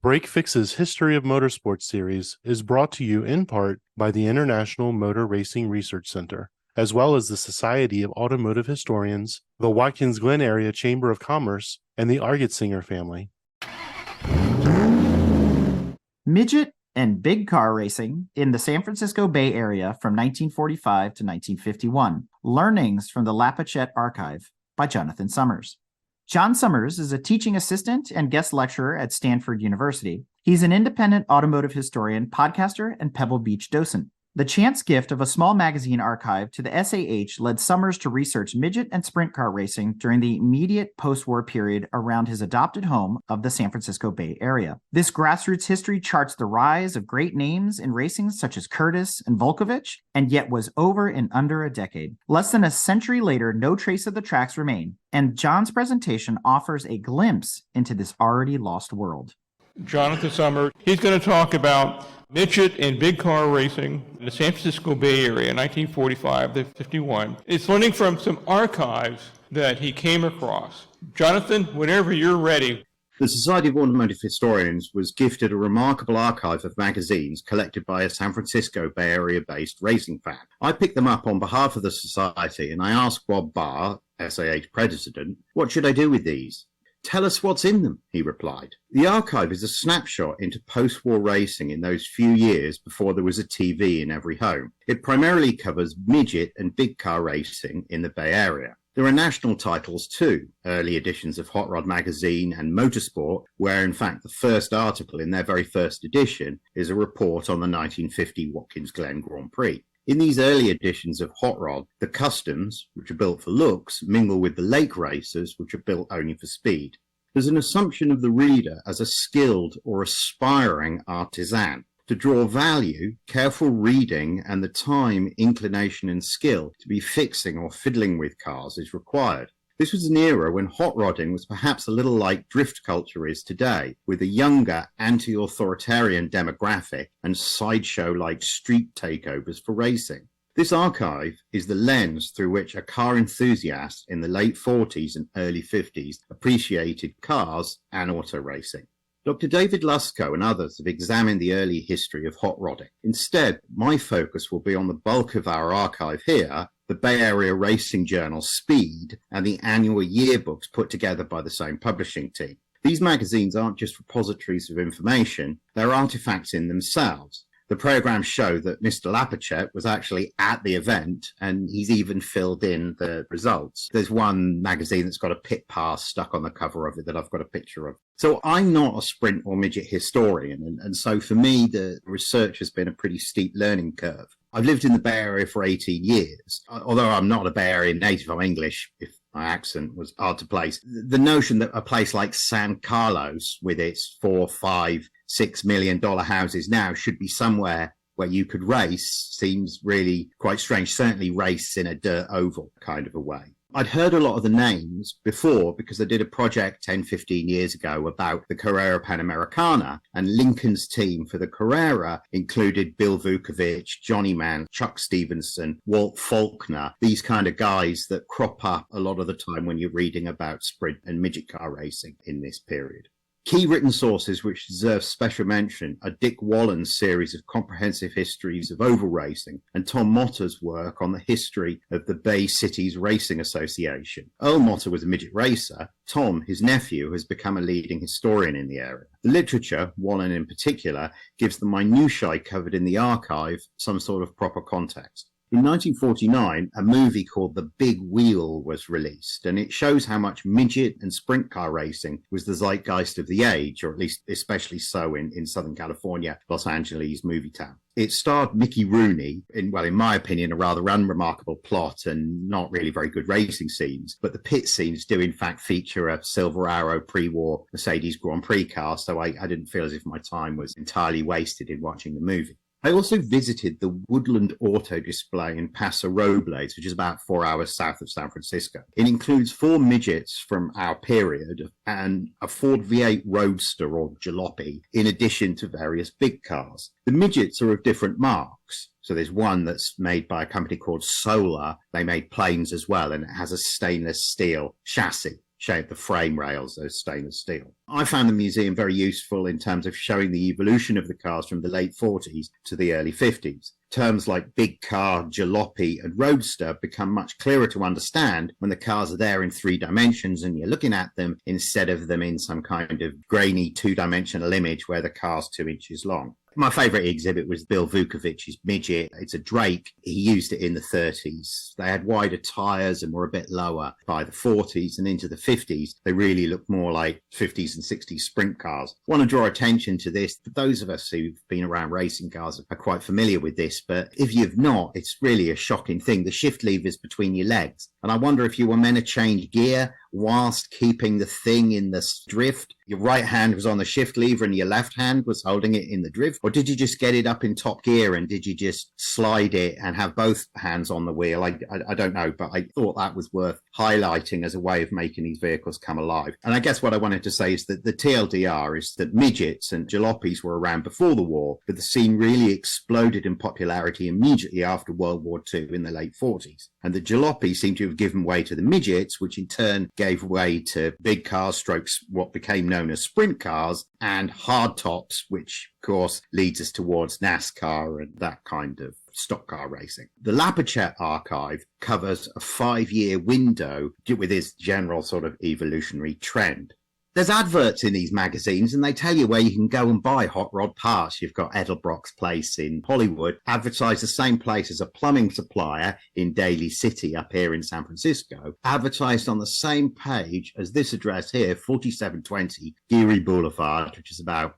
Break Fix's History of Motorsports series is brought to you in part by the International Motor Racing Research Center, as well as the Society of Automotive Historians, the Watkins Glen Area Chamber of Commerce, and the Argetsinger family. Midget and big car racing in the San Francisco Bay Area from 1945 to 1951. Learnings from the Lapuchette Archive by Jonathan Summers. John Summers is a teaching assistant and guest lecturer at Stanford University. He's an independent automotive historian, podcaster, and Pebble Beach docent. The chance gift of a small magazine archive to the SAH led Summers to research midget and sprint car racing during the immediate post-war period around his adopted home of the San Francisco Bay Area. This grassroots history charts the rise of great names in racing such as Curtis and Vukovich, and yet was over in under a decade. Less than a century later, no trace of the tracks remain, and John's presentation offers a glimpse into this already lost world. Jonathan Summers, he's going to talk about midget and big car racing in the San Francisco Bay Area, 1945 to 51. It's learning from some archives that he came across. Jonathan, whenever you're ready. The Society of Automotive Historians was gifted a remarkable archive of magazines collected by a San Francisco Bay Area-based racing fan. I picked them up on behalf of the Society, and I asked Bob Barr, SAH president, what should I do with these? Tell us what's in them, he replied. The archive is a snapshot into post-war racing in those few years before there was a TV in every home. It primarily covers midget and big car racing in the Bay Area. There are national titles too, early editions of Hot Rod Magazine and Motorsport, where in fact the first article in their very first edition is a report on the 1950 Watkins Glen Grand Prix. In these early editions of Hot Rod, the customs, which are built for looks, mingle with the lake racers, which are built only for speed. There's an assumption of the reader as a skilled or aspiring artisan. To draw value, careful reading and the time, inclination and skill to be fixing or fiddling with cars is required. This was an era when hot rodding was perhaps a little like drift culture is today, with a younger, anti-authoritarian demographic and sideshow-like street takeovers for racing. This archive is the lens through which a car enthusiast in the late 40s and early 50s appreciated cars and auto racing. Dr. David Lusko and others have examined the early history of hot rodding. Instead, my focus will be on the bulk of our archive here, the Bay Area Racing Journal Speed, and the annual yearbooks put together by the same publishing team. These magazines aren't just repositories of information, they're artifacts in themselves. The programs show that Mr. Lapuchette was actually at the event, and he's even filled in the results. There's one magazine that's got a pit pass stuck on the cover of it that I've got a picture of. So I'm not a sprint or midget historian, and so for me, the research has been a pretty steep learning curve. I've lived in the Bay Area for 18 years. Although I'm not a Bay Area native, I'm English, if my accent was hard to place. The notion that a place like San Carlos, with its $4, $5, $6 million houses now, should be somewhere where you could race seems really quite strange, certainly race in a dirt oval kind of a way. I'd heard a lot of the names before because I did a project 10, 15 years ago about the Carrera Panamericana, and Lincoln's team for the Carrera included Bill Vukovich, Johnny Mann, Chuck Stevenson, Walt Faulkner, these kind of guys that crop up a lot of the time when you're reading about sprint and midget car racing in this period. Key written sources which deserve special mention are Dick Wallen's series of comprehensive histories of oval racing and Tom Motter's work on the history of the Bay Cities Racing Association. Earl Motter was a midget racer. Tom, his nephew, has become a leading historian in the area. The literature, Wallen in particular, gives the minutiae covered in the archive some sort of proper context. In 1949, a movie called The Big Wheel was released, and it shows how much midget and sprint car racing was the zeitgeist of the age, or at least especially so in Southern California, Los Angeles movie town. It starred Mickey Rooney in my opinion, a rather unremarkable plot and not really very good racing scenes. But the pit scenes do in fact feature a Silver Arrow pre-war Mercedes Grand Prix car, so I didn't feel as if my time was entirely wasted in watching the movie. I also visited the Woodland Auto Display in Paso Robles, which is about 4 hours south of San Francisco. It includes 4 midgets from our period and a Ford V8 Roadster or Jalopy, in addition to various big cars. The midgets are of different marks. So there's one that's made by a company called Solar. They made planes as well, and it has a stainless steel chassis. shaped the frame rails as stainless steel. I found the museum very useful in terms of showing the evolution of the cars from the late 40s to the early 50s. Terms like big car, jalopy, and roadster become much clearer to understand when the cars are there in 3 dimensions and you're looking at them instead of them in some kind of grainy 2-dimensional image where the car's 2 inches long. My favourite exhibit was Bill Vukovich's Midget. It's a Drake. He used it in the 30s. They had wider tyres and were a bit lower. By the 40s and into the 50s, they really looked more like 50s and 60s sprint cars. I want to draw attention to this. For those of us who've been around racing cars are quite familiar with this, but if you've not, it's really a shocking thing. The shift lever's between your legs. And I wonder if you were meant to change gear whilst keeping the thing in the drift. Your right hand was on the shift lever and your left hand was holding it in the drift. Or did you just get it up in top gear and did you just slide it and have both hands on the wheel? I don't know, but I thought that was worth highlighting as a way of making these vehicles come alive. And I guess what I wanted to say is that the TLDR is that midgets and jalopies were around before the war, but the scene really exploded in popularity immediately after World War II in the late 40s. And the jalopy seemed to have given way to the midgets, which in turn gave way to big cars, strokes what became known as sprint cars, and hardtops, which of course leads us towards NASCAR and that kind of stock car racing. The Lapuchette archive covers a 5-year window with this general sort of evolutionary trend. There's adverts in these magazines and they tell you where you can go and buy hot rod parts. You've got Edelbrock's place in Hollywood, advertised the same place as a plumbing supplier in Daly City up here in San Francisco, advertised on the same page as this address here, 4720 Geary Boulevard, which is about,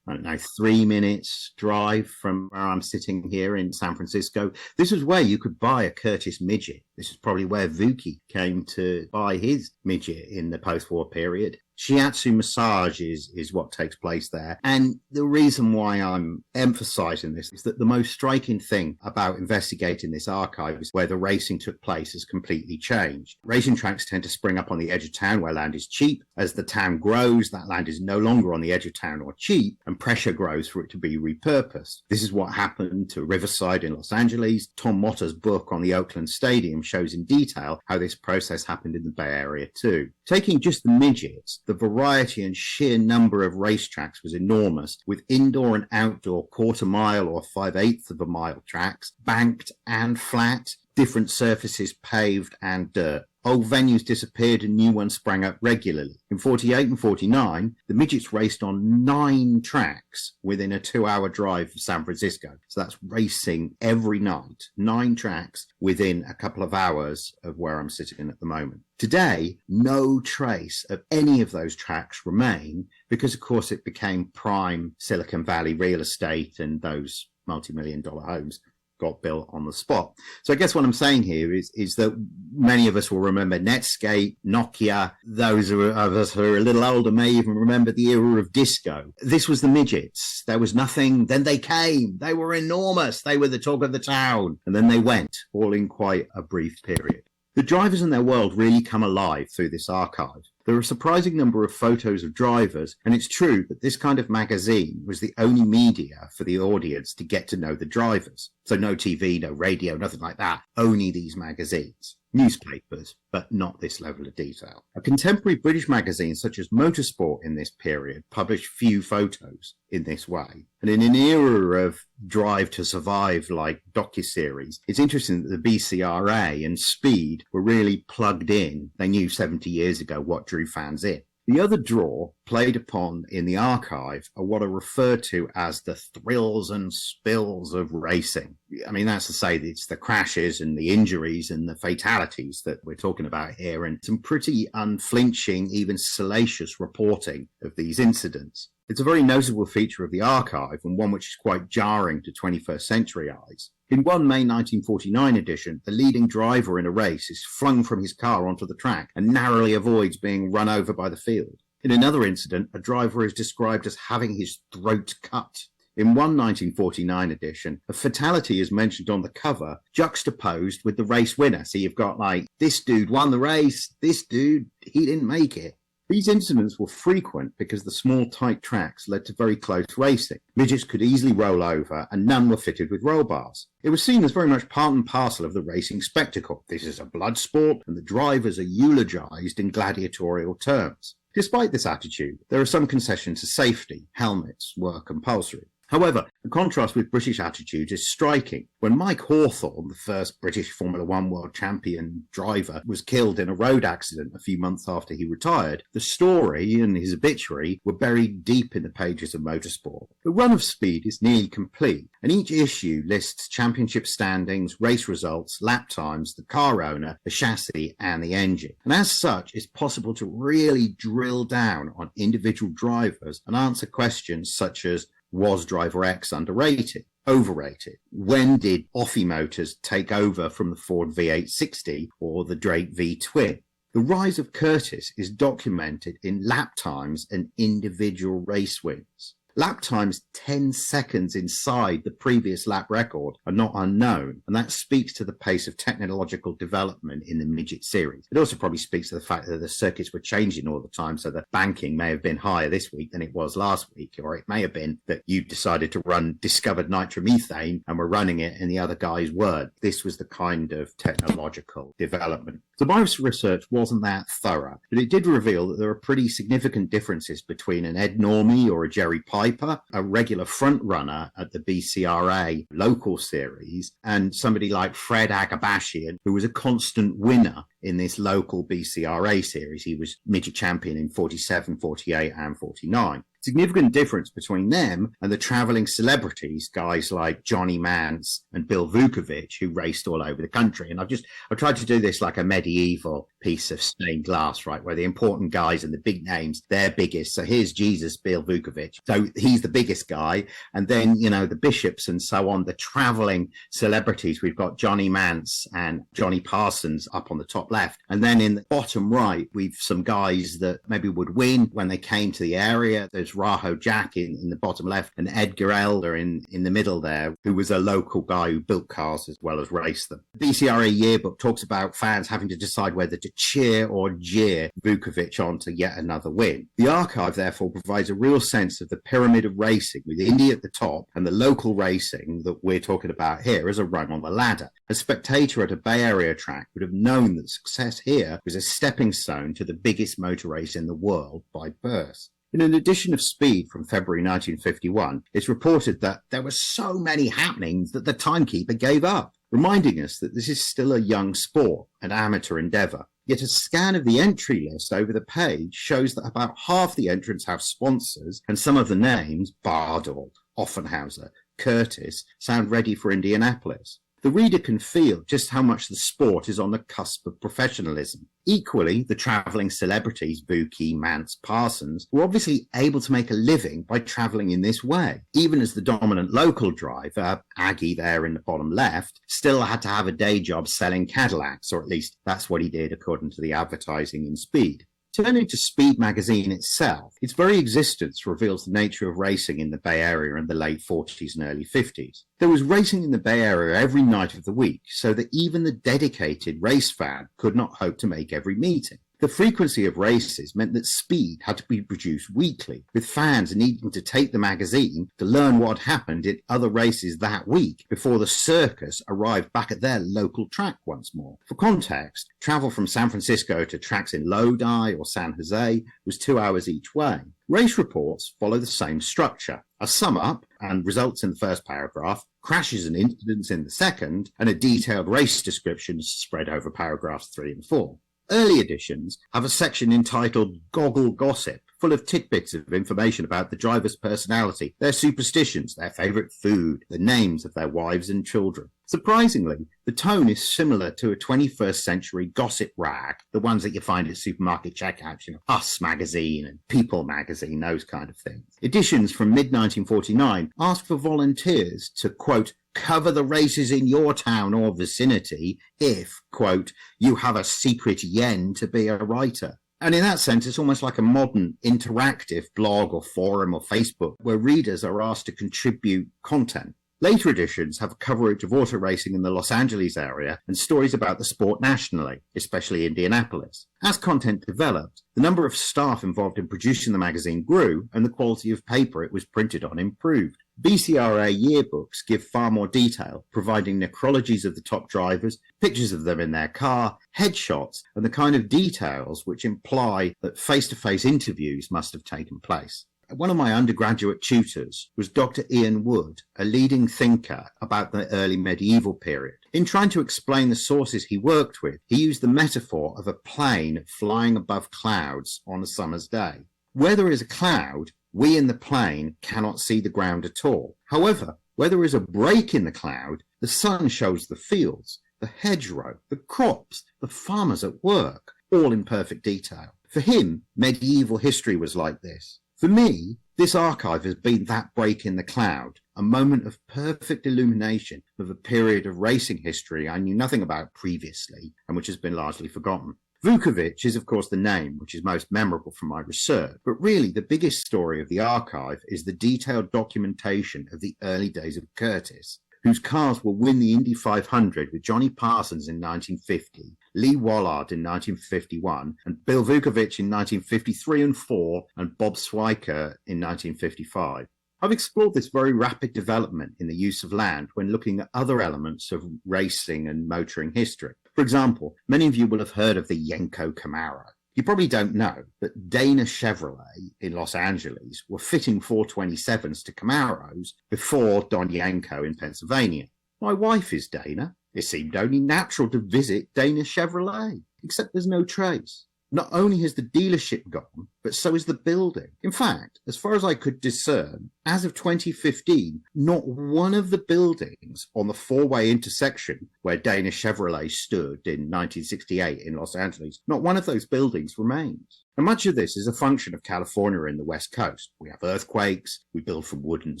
3 minutes drive from where I'm sitting here in San Francisco. This is where you could buy a Curtis Midget. This is probably where Vuki came to buy his Midget in the post-war period. Shiatsu massage is what takes place there. And the reason why I'm emphasizing this is that the most striking thing about investigating this archive is where the racing took place has completely changed. Racing tracks tend to spring up on the edge of town where land is cheap. As the town grows, that land is no longer on the edge of town or cheap, and pressure grows for it to be repurposed. This is what happened to Riverside in Los Angeles. Tom Motter's book on the Oakland Stadium shows in detail how this process happened in the Bay Area too. Taking just the midgets, the variety and sheer number of racetracks was enormous, with indoor and outdoor quarter-mile or 5/8 of a mile tracks, banked and flat, different surfaces paved and dirt. Old venues disappeared and new ones sprang up regularly. In 48 and 49, the midgets raced on 9 tracks within a 2-hour drive of San Francisco. So that's racing every night, 9 tracks within a couple of hours of where I'm sitting at the moment. Today, no trace of any of those tracks remain because, of course, it became prime Silicon Valley real estate and those multi-million-dollar homes got built on the spot. So I guess what I'm saying here is that many of us will remember Netscape, Nokia. Those of us who are a little older may even remember the era of disco. This was the midgets. There was nothing. Then they came. They were enormous. They were the talk of the town. And then they went, all in quite a brief period. The drivers and their world really come alive through this archive. There are a surprising number of photos of drivers, and it's true that this kind of magazine was the only media for the audience to get to know the drivers. So no TV, no radio, nothing like that. Only these magazines. Newspapers, but not this level of detail. A contemporary British magazine such as Motorsport in this period published few photos in this way. And in an era of Drive to Survive like docuseries, it's interesting that the BCRA and Speed were really plugged in. They knew 70 years ago what drew fans in. The other draw played upon in the archive are what are referred to as the thrills and spills of racing. I mean, that's to say that it's the crashes and the injuries and the fatalities that we're talking about here, and some pretty unflinching, even salacious reporting of these incidents. It's a very noticeable feature of the archive, and one which is quite jarring to 21st century eyes. In one May 1949 edition, the leading driver in a race is flung from his car onto the track and narrowly avoids being run over by the field. In another incident, a driver is described as having his throat cut. In one 1949 edition, a fatality is mentioned on the cover, juxtaposed with the race winner. So you've got like, this dude won the race, this dude, he didn't make it. These incidents were frequent because the small, tight tracks led to very close racing. Midgets could easily roll over, and none were fitted with roll bars. It was seen as very much part and parcel of the racing spectacle. This is a blood sport, and the drivers are eulogized in gladiatorial terms. Despite this attitude, there are some concessions to safety. Helmets were compulsory. However, the contrast with British attitudes is striking. When Mike Hawthorne, the first British Formula One world champion driver, was killed in a road accident a few months after he retired, the story and his obituary were buried deep in the pages of motorsport. The run of speed is nearly complete, and each issue lists championship standings, race results, lap times, the car owner, the chassis, and the engine. And as such, it's possible to really drill down on individual drivers and answer questions such as, was driver X underrated, overrated? When did Offie Motors take over from the Ford V860 or the Drake V-Twin? The rise of Curtis is documented in lap times and individual race wins. Lap times 10 seconds inside the previous lap record are not unknown, and that speaks to the pace of technological development in the Midget series. It also probably speaks to the fact that the circuits were changing all the time, so the banking may have been higher this week than it was last week, or it may have been that you decided to run discovered nitromethane and were running it and the other guys weren't. This was the kind of technological development. So my research wasn't that thorough, but it did reveal that there are pretty significant differences between an Ed Normie or a Jerry Piper, a regular front runner at the BCRA local series, and somebody like Fred Agabashian, who was a constant winner in this local BCRA series. He was midget champion in 47, 48, and 49. Significant difference between them and the traveling celebrities, guys like Johnny Mance and Bill Vukovich, who raced all over the country. And I've tried to do this like a medieval piece of stained glass, right, where the important guys and the big names, they're biggest. So here's Jesus, Bill Vukovich. So he's the biggest guy. And then, you know, the bishops and so on, the traveling celebrities, we've got Johnny Mance and Johnny Parsons up on the top left. And then in the bottom right, we've some guys that maybe would win when they came to the area. There's Raho Jack in the bottom left and Edgar Elder in the middle there, who was a local guy who built cars as well as raced them. The BCRA yearbook talks about fans having to decide whether to cheer or jeer Vukovich on to yet another win. The archive therefore provides a real sense of the pyramid of racing, with Indy at the top and the local racing that we're talking about here as a rung on the ladder. A spectator at a Bay Area track would have known that success here was a stepping stone to the biggest motor race in the world by birth. In an edition of Speed from February 1951, it's reported that there were so many happenings that the timekeeper gave up, reminding us that this is still a young sport, an amateur endeavour. Yet a scan of the entry list over the page shows that about half the entrants have sponsors, and some of the names, Bardall, Offenhauser, Curtis, sound ready for Indianapolis. The reader can feel just how much the sport is on the cusp of professionalism. Equally, the travelling celebrities, Vuki, Mance, Parsons, were obviously able to make a living by travelling in this way, even as the dominant local driver, Aggie there in the bottom left, still had to have a day job selling Cadillacs, or at least that's what he did according to the advertising in Speed. Turning to Speed magazine itself, its very existence reveals the nature of racing in the Bay Area in the late 40s and early 50s. There was racing in the Bay Area every night of the week, so that even the dedicated race fan could not hope to make every meeting. The frequency of races meant that Speed had to be produced weekly, with fans needing to take the magazine to learn what had happened in other races that week before the circus arrived back at their local track once more. For context, travel from San Francisco to tracks in Lodi or San Jose was 2 hours each way. Race reports follow the same structure: a sum up and results in the first paragraph, crashes and incidents in the second, and a detailed race description spread over paragraphs 3 and 4. Early editions have a section entitled Goggle Gossip, full of tidbits of information about the driver's personality, their superstitions, their favourite food, the names of their wives and children. Surprisingly, the tone is similar to a 21st century gossip rag, the ones that you find at supermarket checkouts, Us magazine and People magazine, those kind of things. Editions from mid-1949 ask for volunteers to, quote, cover the races in your town or vicinity if, quote, you have a secret yen to be a writer. And in that sense, it's almost like a modern interactive blog or forum or Facebook where readers are asked to contribute content. Later editions have coverage of auto racing in the Los Angeles area and stories about the sport nationally, especially Indianapolis. As content developed, the number of staff involved in producing the magazine grew and the quality of paper it was printed on improved. BCRA yearbooks give far more detail, providing necrologies of the top drivers, pictures of them in their car, headshots, and the kind of details which imply that face-to-face interviews must have taken place. One of my undergraduate tutors was Dr. Ian Wood, a leading thinker about the early medieval period. In trying to explain the sources he worked with, he used the metaphor of a plane flying above clouds on a summer's day. Where there is a cloud, we in the plane cannot see the ground at all. However, where there is a break in the cloud, the sun shows the fields, the hedgerow, the crops, the farmers at work, all in perfect detail. For him, medieval history was like this. For me, this archive has been that break in the cloud, a moment of perfect illumination of a period of racing history I knew nothing about previously and which has been largely forgotten. Vukovich is, of course, the name which is most memorable from my research, but really the biggest story of the archive is the detailed documentation of the early days of Curtis, whose cars will win the Indy 500 with Johnny Parsons in 1950, Lee Wallard in 1951, and Bill Vukovich in 1953 and 4, and Bob Swiker in 1955. I've explored this very rapid development in the use of land when looking at other elements of racing and motoring history. For example, many of you will have heard of the Yenko Camaro. You probably don't know that Dana Chevrolet in Los Angeles were fitting 427s to Camaros before Don Yenko in Pennsylvania. My wife is Dana. It seemed only natural to visit Dana Chevrolet, except there's no trace. Not only has the dealership gone, but so is the building. In fact, as far as I could discern, as of 2015, not one of the buildings on the four-way intersection where Dana Chevrolet stood in 1968 in Los Angeles, not one of those buildings remains. And much of this is a function of California in the West Coast. We have earthquakes, we build from wood and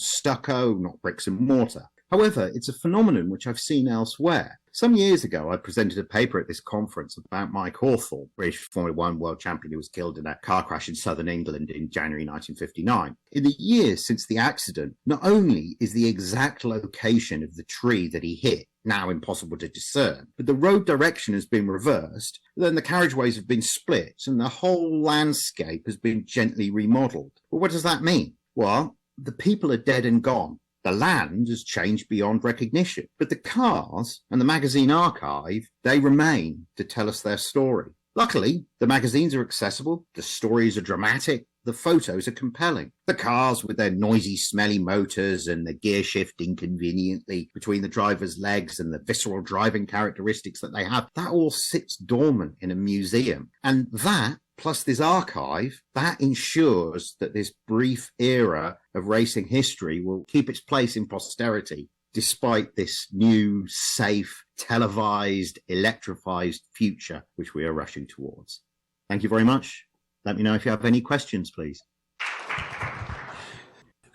stucco, not bricks and mortar. However, it's a phenomenon which I've seen elsewhere. Some years ago, I presented a paper at this conference about Mike Hawthorne, British Formula One world champion who was killed in a car crash in southern England in January 1959. In the years since the accident, not only is the exact location of the tree that he hit now impossible to discern, but the road direction has been reversed, then the carriageways have been split, and the whole landscape has been gently remodeled. Well, what does that mean? Well, the people are dead and gone. The land has changed beyond recognition, but the cars and the magazine archive, they remain to tell us their story. Luckily, the magazines are accessible, the stories are dramatic, the photos are compelling. The cars with their noisy, smelly motors and the gear shift inconveniently between the driver's legs and the visceral driving characteristics that they have, that all sits dormant in a museum. And that, plus this archive, that ensures that this brief era of racing history will keep its place in posterity, despite this new, safe, televised, electrified future which we are rushing towards. Thank you very much. Let me know if you have any questions, please.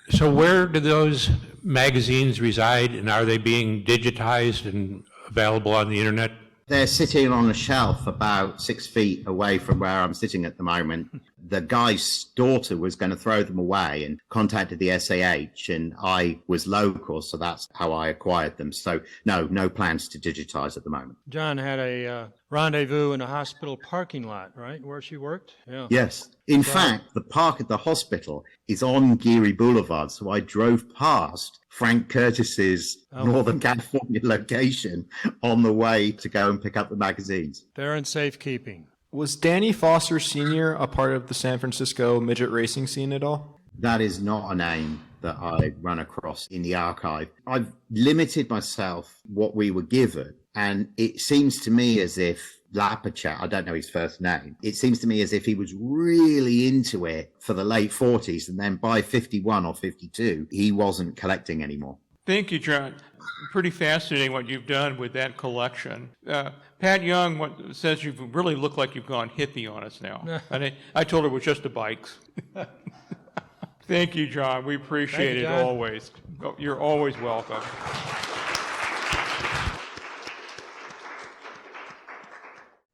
So where do those magazines reside, and are they being digitized and available on the internet? They're sitting on a shelf about 6 feet away from where I'm sitting at the moment. The guy's daughter was going to throw them away and contacted the SAH, and I was local, so that's how I acquired them. So no plans to digitize at the moment. John had a rendezvous in a hospital parking lot, right, where she worked? Yeah. Yes. In fact, the park at the hospital is on Geary Boulevard, so I drove past Frank Curtis's Northern California location on the way to go and pick up the magazines. They're in safekeeping. Was Danny Foster Sr. a part of the San Francisco midget racing scene at all? That is not a name that I run across in the archive. I've limited myself what we were given, and it seems to me as if Lapuchette, I don't know his first name, it seems to me as if he was really into it for the late 40s, and then by 51 or 52, he wasn't collecting anymore. Thank you, John. Pretty fascinating what you've done with that collection. Pat Young says you really look like you've gone hippie on us now. And I told her it was just the bikes. Thank you, John. We appreciate it always. You're always welcome.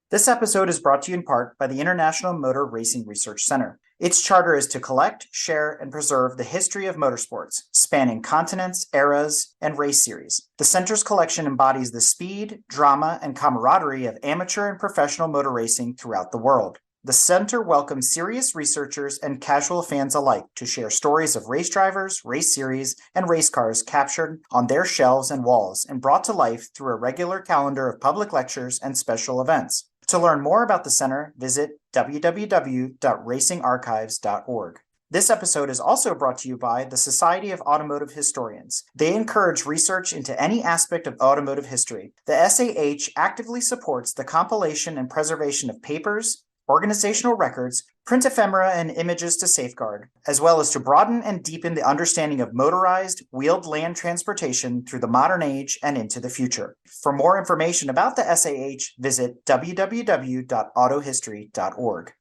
This episode is brought to you in part by the International Motor Racing Research Center. Its charter is to collect, share, and preserve the history of motorsports, spanning continents, eras, and race series. The center's collection embodies the speed, drama, and camaraderie of amateur and professional motor racing throughout the world. The center welcomes serious researchers and casual fans alike to share stories of race drivers, race series, and race cars captured on their shelves and walls and brought to life through a regular calendar of public lectures and special events. To learn more about the center, visit www.racingarchives.org. This episode is also brought to you by the Society of Automotive Historians. They encourage research into any aspect of automotive history. The SAH actively supports the compilation and preservation of papers, organizational records, print ephemera, and images to safeguard, as well as to broaden and deepen the understanding of motorized, wheeled land transportation through the modern age and into the future. For more information about the SAH, visit www.autohistory.org.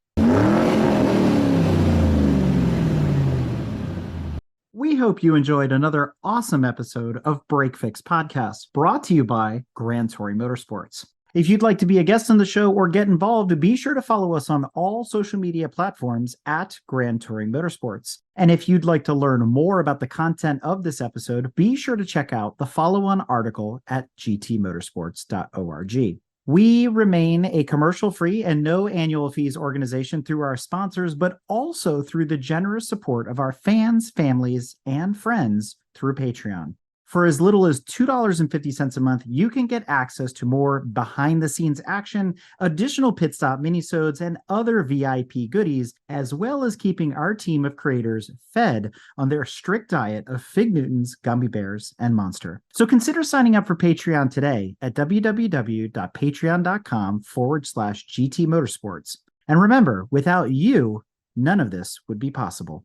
We hope you enjoyed another awesome episode of Break Fix Podcast, brought to you by Grand Touring Motorsports. If you'd like to be a guest on the show or get involved, be sure to follow us on all social media platforms at Grand Touring Motorsports. And if you'd like to learn more about the content of this episode, be sure to check out the follow-on article at gtmotorsports.org. We remain a commercial-free and no annual fees organization through our sponsors, but also through the generous support of our fans, families, and friends through Patreon. For as little as $2.50 a month, you can get access to more behind-the-scenes action, additional pit stop minisodes, and other VIP goodies, as well as keeping our team of creators fed on their strict diet of Fig Newtons, Gummy Bears, and Monster. So consider signing up for Patreon today at www.patreon.com/GT Motorsports. And remember, without you, none of this would be possible.